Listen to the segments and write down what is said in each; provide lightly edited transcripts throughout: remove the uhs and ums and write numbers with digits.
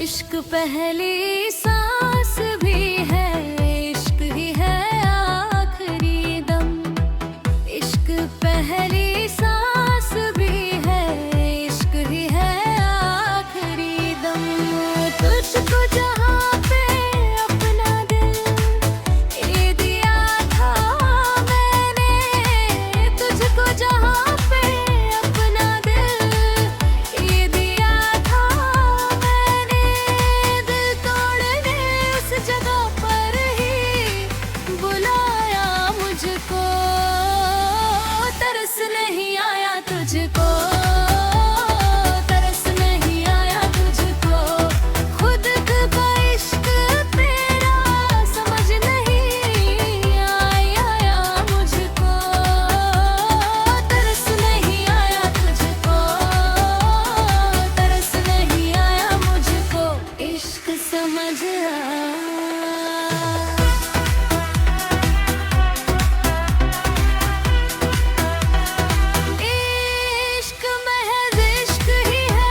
इश्क पहली सांस भी है, इश्क ही है आखिरी दम। इश्क पहली सांस भी है, इश्क ही है आखिरी दम। तुझको जहाँ पे अपना दिल ये दिया था मैंने, तुझको जहाँ पे अपना दिल ये दिया था मैंने। दिल तोड़ने उस जगह पर ही बुलाया मुझको, तरस नहीं आया तुझको, तरस नहीं आया तुझको। खुद का इश्क तेरा समझ नहीं आया मुझको, तरस नहीं आया तुझको, तरस नहीं आया मुझको। इश्क समझ आ इश्क महज इश्क ही है,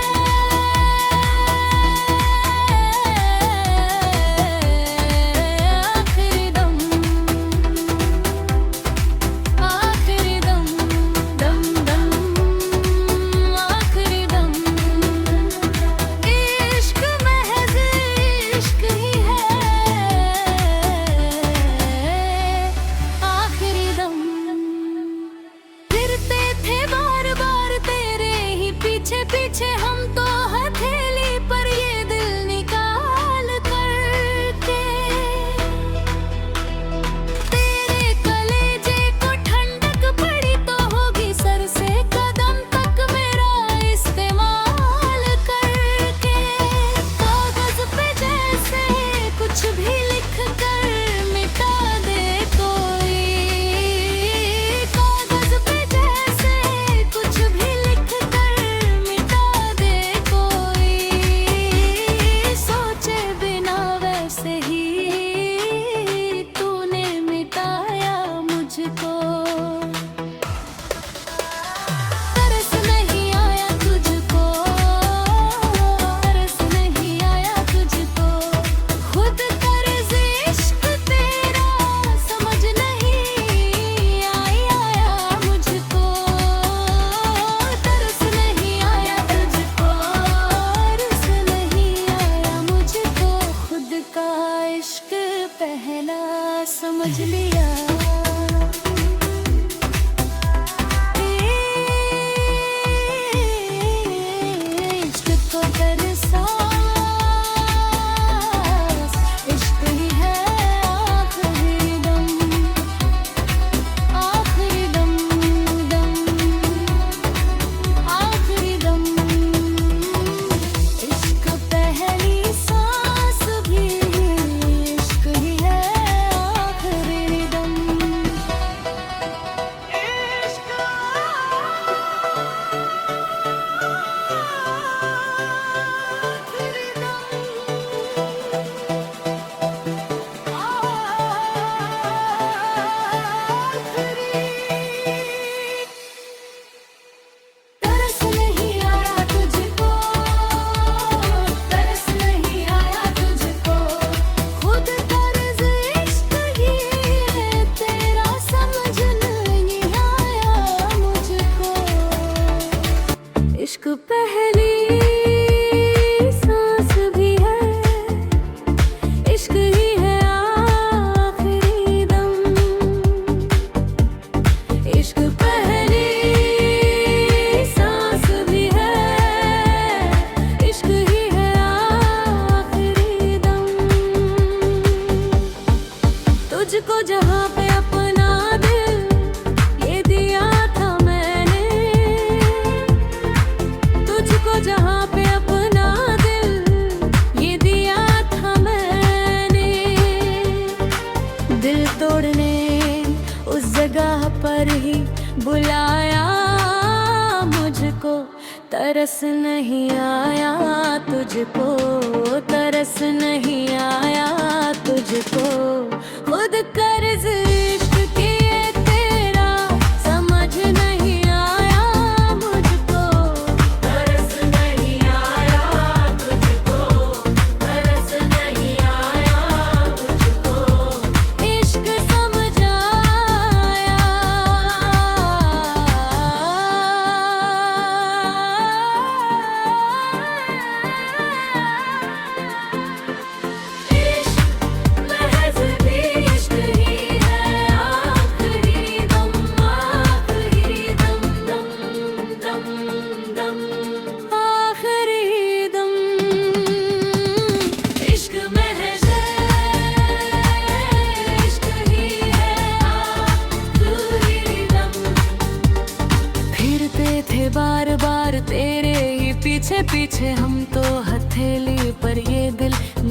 आखिरी दम, आखिरी दम, दम दम, आखिरी दम। इश्क महज इश्क ही है, आखिरी दम। फिरते थे बार बार तेरे ही पीछे पीछे हम तो हथेली पर ये दिल निकाल करके। तेरे कलेजे को ठंडक पड़ी तो होगी सर से कदम तक मेरा इस्तेमाल करके। कागज पे जैसे कुछ भी लिख कर मिटा दे कोई, कागज पे जैसे कुछ भी लिख कर मिटा दे कोई। सोचे बिना वैसे ही तूने मिटाया मुझको, तरस नहीं आया तुझको, तरस नहीं आया तुझको। खुद कर्ज इश्क तेरा समझ नहीं आया मुझको, तरस नहीं आया तुझको, तरस नहीं आया मुझको। खुद का इश्क पहला समझ लिया, इश्क को तरसा, इश्क ही है आखिरी दम, आखिरी दम, दम, आखिरी दम। इश्क पहली सांस भी इश्क ही है आखिरी दम। इश्क आखिरी दम, तरस नहीं आया तुझको, तरस नहीं आया तुझको। खुद कर्ज इश्क ही है तेरा समझ नहीं आया मुझको। इश्क पहली सांस भी है, इश्क ही है आखिरी दम। इश्क पहली सांस भी है, इश्क ही है आखिरी दम। तुझको जहाँ पे अपना दिल ये दिया था मैंने, तुझको जहाँ पे अपना दिल ये दिया था मैंने। दिल तोड़ने उस जगह पर ही बुलाया मुझको, तरस नहीं आया तुझको, तरस नहीं आया तुझको। खुद कर्ज इश्क किए तेरा समझ नहीं आया मुझको, तरस नहीं आया तुझको।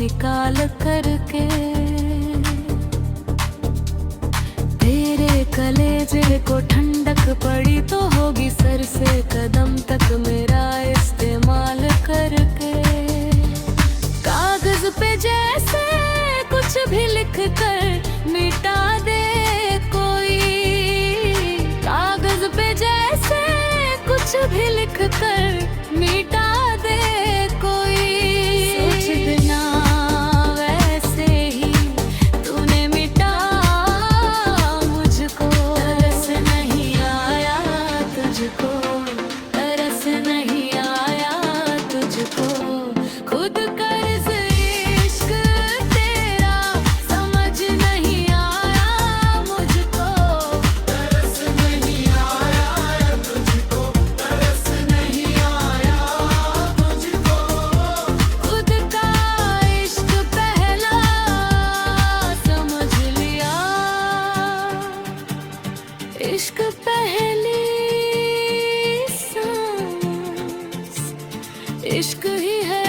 होगी काल करके। तेरे कलेजे को ठंडक पड़ी तो होगी सर से कदम तक मेरा इस्तेमाल करके। कागज पे जैसे कुछ भी लिख कर मिटा दे कोई, कागज पे जैसे कुछ भी लिख कर मिटा दे कोई। सोच बिना वैसे ही तूने मिटा मुझको। तरस नहीं आया तुझको, तरस नहीं आया तुझको। खुद कर्ज इश्क तेरा समझ नहीं आया मुझको। तरस नहीं आया तुझको, तरस नहीं आया मुझको। खुद का इश्क पहला समझ लिया, इश्क पहली सांस इश्क ही है।